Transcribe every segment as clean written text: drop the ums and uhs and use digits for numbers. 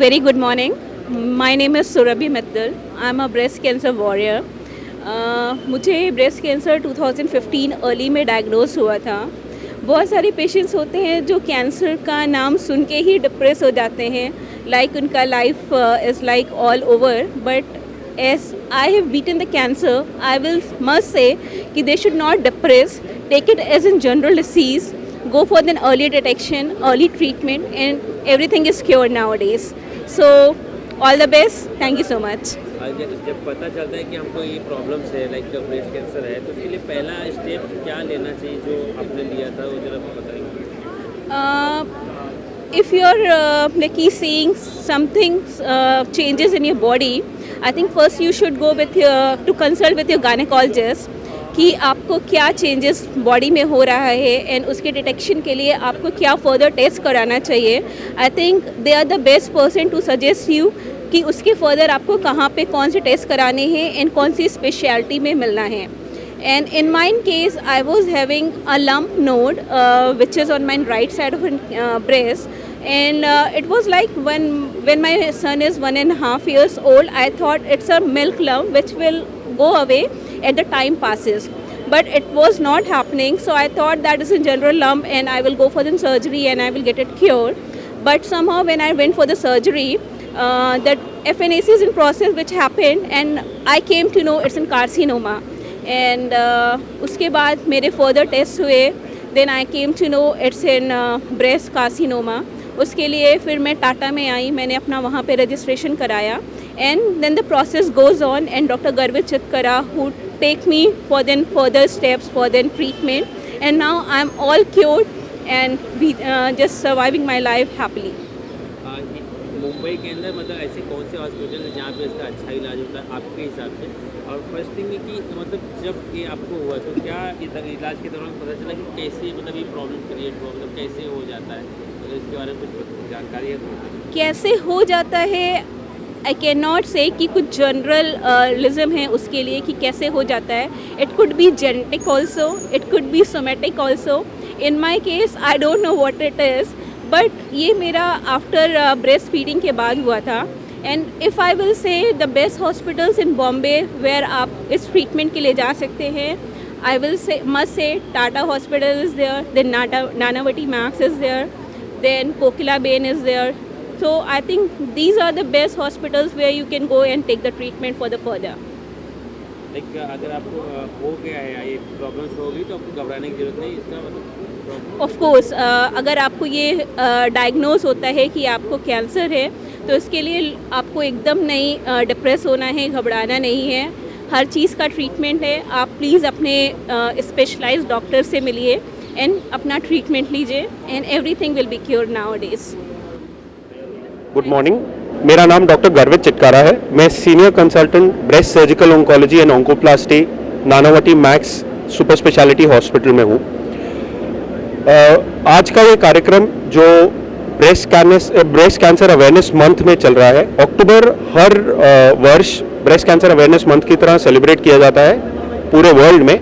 Very good morning. My name is Surabhi Mittal. I am a breast cancer warrior. मुझे breast cancer 2015 early में diagnose हुआ था. बहुत सारे पेशेंट्स होते हैं जो कैंसर का नाम सुन के ही डिप्रेस हो जाते हैं, लाइक उनका life is like all over. But as I have beaten the cancer, I will must say कि they should not depress, take it as in general disease, go for the early detection, early treatment, and everything is cured nowadays. So all the best. Thank you so much. जब पता चलता है कि हमको ये problems है, like breast cancer है, तो उसके लिए पहला स्टेप क्या लेना चाहिए जो आपने लिया था, वो जरा बताइए. If you're like seeing something changes in your body, I think first you should go with to consult with your gynecologist कि आपको क्या चेंजेस बॉडी में हो रहा है एंड उसके डिटेक्शन के लिए आपको क्या फर्दर टेस्ट कराना चाहिए. I think they are the best person to suggest you कि उसके फर्दर आपको कहाँ पे कौन से टेस्ट कराने हैं एंड कौन सी स्पेशलिटी में मिलना है. And in my case, I was having a lump node which is on my right side of breast, and it was like when my son is 1.5 years old, I thought it's a milk lump which will go away at the time passes, but it was not happening. So I thought that is a general lump and I will go for the surgery and I will get it cured. But somehow when I went for the surgery, that FNAC is in process which happened, and I came to know it's in carcinoma. And उसके बाद मेरे further test हुए, then I came to know it's in breast carcinoma. उसके लिए फिर मैं टाटा में आई, मैंने अपना वहाँ पे रजिस्ट्रेशन कराया, and then the process goes on, and doctor Garvit Chitkara who take me for then further steps for then treatment, and now I am all cured and just surviving my life happily. Mumbai के अंदर मतलब ऐसे कौन से hospital है जहाँ पे इसका अच्छा इलाज होता है आपके हिसाब से? और फर्स्ट थिंग है कि मतलब जब ये आपको हुआ तो क्या इलाज के दौरान पता चला कि कैसे मतलब ये प्रॉब्लम क्रिएट हुआ, मतलब कैसे हो जाता है, तो इसके बारे में कुछ जानकारी है? कैसे हो जाता है, आई कैन नॉट से कि कुछ जनरलिज्म है उसके लिए कि कैसे हो जाता है. It could be genetic also, it could be somatic also. In my case I don't know what it is, but ये मेरा आफ्टर ब्रेस्ट फीडिंग के बाद हुआ था. And if I will say the best hospitals in Bombay where आप इस treatment के लिए जा सकते हैं, आई will say must say Tata hospital is there, then Nanavati Max is there, then Kokilaben is there. So I think these are the best hospitals where you can go and take the treatment for the further. Like अगर आपको हो गया है, ये problems हो गई, तो आपको घबराने की जरूरत नहीं, इसका मतलब ऑफ कोर्स अगर आपको ये डायग्नोज होता है कि आपको कैंसर है, तो इसके लिए आपको एकदम नहीं डिप्रेस होना है, घबराना नहीं है. हर चीज़ का ट्रीटमेंट है. आप प्लीज़ अपने स्पेशलाइज्ड डॉक्टर से मिलिए एंड अपना ट्रीटमेंट लीजिए, and everything will be cured nowadays. Good morning, मेरा नाम डॉक्टर गर्वित चितकारा है. मैं senior consultant breast surgical oncology and oncoplasty Nanavati Max Super Speciality Hospital में हूँ. आज का ये कार्यक्रम जो ब्रेस्ट कैंसर अवेयरनेस मंथ में चल रहा है, अक्टूबर हर वर्ष ब्रेस्ट कैंसर अवेयरनेस मंथ की तरह सेलिब्रेट किया जाता है पूरे वर्ल्ड में.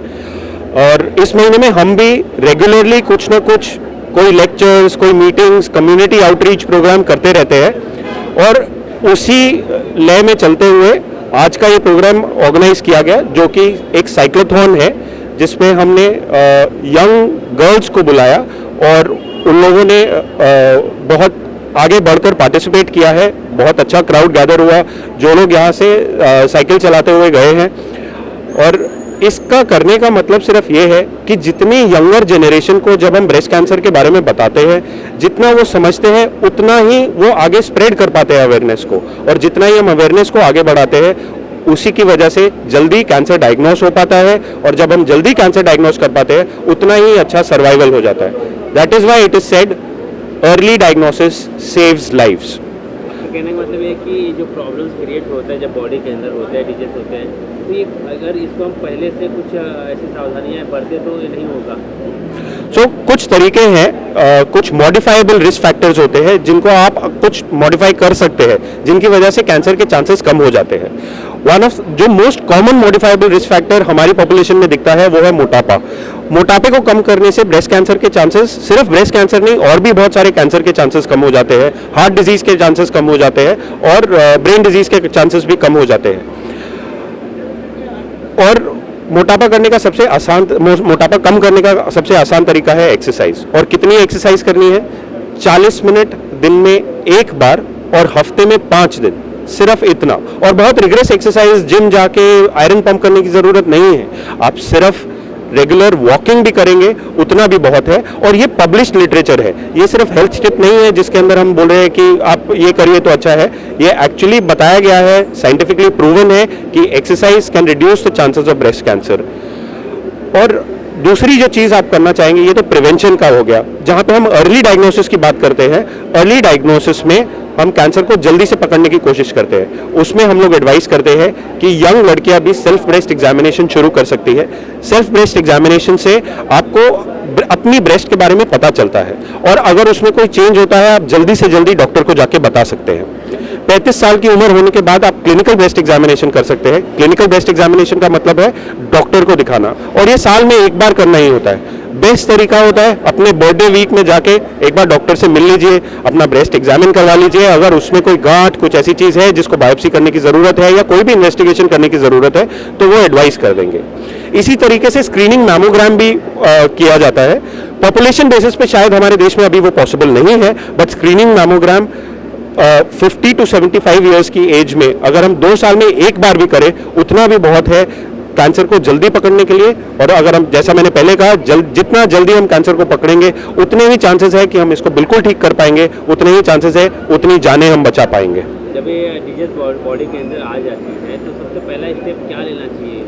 और इस महीने में हम भी रेगुलरली कुछ ना कुछ, कोई लेक्चर्स, कोई मीटिंग्स, कम्युनिटी आउटरीच प्रोग्राम करते रहते हैं. और उसी लय में चलते हुए आज का ये प्रोग्राम ऑर्गेनाइज किया गया, जो कि एक साइक्लोथॉन है, जिसमें हमने यंग गर्ल्स को बुलाया और उन लोगों ने बहुत आगे बढ़कर पार्टिसिपेट किया है. बहुत अच्छा क्राउड गैदर हुआ. जो लोग यहाँ से साइकिल चलाते हुए गए हैं, और इसका करने का मतलब सिर्फ ये है कि जितनी यंगर जनरेशन को जब हम ब्रेस्ट कैंसर के बारे में बताते हैं, जितना वो समझते हैं, उतना ही वो आगे स्प्रेड कर पाते हैं अवेयरनेस को. और जितना ही हम अवेयरनेस को आगे बढ़ाते हैं, उसी की वजह से जल्दी कैंसर डायग्नोस हो पाता है. और जब हम जल्दी कैंसर डायग्नोस कर पाते हैं, उतना ही अच्छा सर्वाइवल हो जाता है. That is why it is said early diagnosis saves lives. कहने का मतलब ये कि जो प्रॉब्लम्स क्रिएट होता है जब बॉडी के अंदर होते हैं, डिजीज होते हैं, तो ये अगर इसको हम पहले से कुछ ऐसी सावधानियां बरतें तो ये नहीं होगा. सो कुछ तरीके हैं, कुछ मॉडिफाइबल रिस्क फैक्टर्स होते हैं जिनको आप कुछ मॉडिफाई कर सकते हैं, जिनकी वजह से कैंसर के चांसेस कम हो जाते हैं. वन ऑफ जो most common modifiable risk factor हमारी पॉपुलेशन में दिखता है वो है मोटापा। मोटापे को कम करने से ब्रेस्ट कैंसर के चांसेस, सिर्फ ब्रेस्ट कैंसर नहीं और भी बहुत सारे कैंसर के चांसेस कम हो जाते हैं, हार्ट डिजीज के चांसेस कम हो जाते हैं और ब्रेन डिजीज के चांसेस भी कम हो जाते हैं। और मोटापा कम करने का सबसे आसान तरीका है एक्सरसाइज। और कितनी एक्सरसाइज करनी है? 40 मिनट दिन में एक बार और हफ्ते में 5 दिन, सिर्फ इतना। और बहुत रिग्रेस एक्सरसाइज, जिम जाके आयरन पंप करने की जरूरत नहीं है, आप सिर्फ रेगुलर वॉकिंग भी करेंगे उतना भी बहुत है। और ये पब्लिश्ड लिटरेचर है, ये सिर्फ हेल्थ टिप नहीं है जिसके अंदर हम बोल रहे हैं कि आप ये करिए तो अच्छा है। ये एक्चुअली बताया गया है, साइंटिफिकली प्रूवन है कि exercise can reduce the chances of breast cancer. और दूसरी जो चीज़ आप करना चाहेंगे, ये तो प्रिवेंशन का हो गया। जहाँ पे हम अर्ली डायग्नोसिस की बात करते हैं, अर्ली डायग्नोसिस में हम कैंसर को जल्दी से पकड़ने की कोशिश करते हैं। उसमें हम लोग एडवाइस करते हैं कि यंग लड़कियां भी सेल्फ ब्रेस्ट एग्जामिनेशन शुरू कर सकती है। सेल्फ ब्रेस्ट एग्जामिनेशन से आपको अपनी ब्रेस्ट के बारे में पता चलता है और अगर उसमें कोई चेंज होता है आप जल्दी से जल्दी डॉक्टर को जाके बता सकते हैं। 35 साल की उम्र होने के बाद आप क्लिनिकल ब्रेस्ट एग्जामिनेशन कर सकते हैं। क्लिनिकल ब्रेस्ट एग्जामिनेशन का मतलब है डॉक्टर को दिखाना, और ये साल में एक बार करना ही होता है। बेस्ट तरीका होता है अपने बर्थडे वीक में जाके एक बार डॉक्टर से मिल लीजिए, अपना ब्रेस्ट एग्जामिन करवा लीजिए। अगर उसमें कोई गांठ, कुछ ऐसी चीज़ है जिसको बायोप्सी करने की ज़रूरत है या कोई भी इन्वेस्टिगेशन करने की ज़रूरत है तो वो एडवाइस कर देंगे। इसी तरीके से स्क्रीनिंग मैमोग्राम भी किया जाता है। पॉपुलेशन बेसिस पे शायद हमारे देश में अभी वो पॉसिबल नहीं है, but screening mammogram 50 to 75 years की एज में अगर हम 2 साल में एक बार भी करें उतना भी बहुत है कैंसर को जल्दी पकड़ने के लिए। और अगर हम, जैसा मैंने पहले कहा, जितना जल्दी हम कैंसर को पकड़ेंगे उतने ही चांसेस है कि हम इसको बिल्कुल ठीक कर पाएंगे, उतने ही चांसेस है उतनी जानें हम बचा पाएंगे। जब ये डिजीज बॉडी के अंदर आ जाती है तो सबसे पहला स्टेप क्या लेना चाहिए?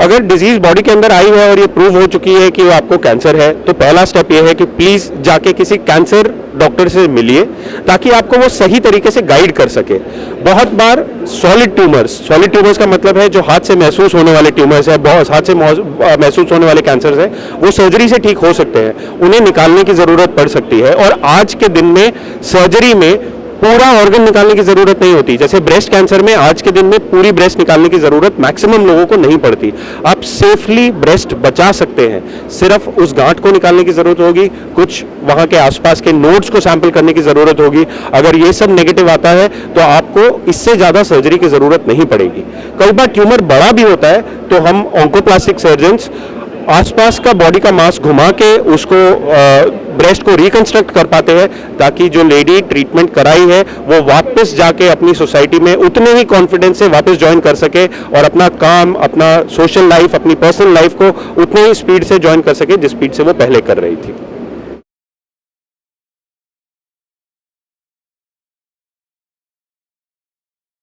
अगर डिजीज बॉडी के अंदर आई है और ये प्रूव हो चुकी है कि वो आपको कैंसर है तो पहला स्टेप ये है कि प्लीज जाके किसी कैंसर डॉक्टर से मिलिए ताकि आपको वो सही तरीके से गाइड कर सके। बहुत बार सॉलिड ट्यूमर्स का मतलब है जो हाथ से महसूस होने वाले ट्यूमर्स है, बहुत हाथ से महसूस होने वाले कैंसर है, वो सर्जरी से ठीक हो सकते हैं, उन्हें निकालने की जरूरत पड़ सकती है। और आज के दिन में सर्जरी में पूरा ऑर्गन निकालने की जरूरत नहीं होती। जैसे ब्रेस्ट कैंसर में आज के दिन में पूरी ब्रेस्ट निकालने की जरूरत मैक्सिमम लोगों को नहीं पड़ती। आप सेफली ब्रेस्ट बचा सकते हैं, सिर्फ उस गांठ को निकालने की जरूरत होगी, कुछ वहां के आसपास के नोड्स को सैंपल करने की जरूरत होगी। अगर ये सब नेगेटिव आता है तो आपको इससे ज्यादा सर्जरी की जरूरत नहीं पड़ेगी। कई बार ट्यूमर बड़ा भी होता है तो हम ऑन्कोप्लास्टिक सर्जन्स आसपास का बॉडी का मास घुमा के उसको ब्रेस्ट को रिकंस्ट्रक्ट कर पाते हैं ताकि जो लेडी ट्रीटमेंट कराई है वो वापस जाके अपनी सोसाइटी में उतने ही कॉन्फिडेंस से वापस ज्वाइन कर सके और अपना काम, अपना सोशल लाइफ, अपनी पर्सनल लाइफ को उतने ही स्पीड से ज्वाइन कर सके जिस स्पीड से वो पहले कर रही थी।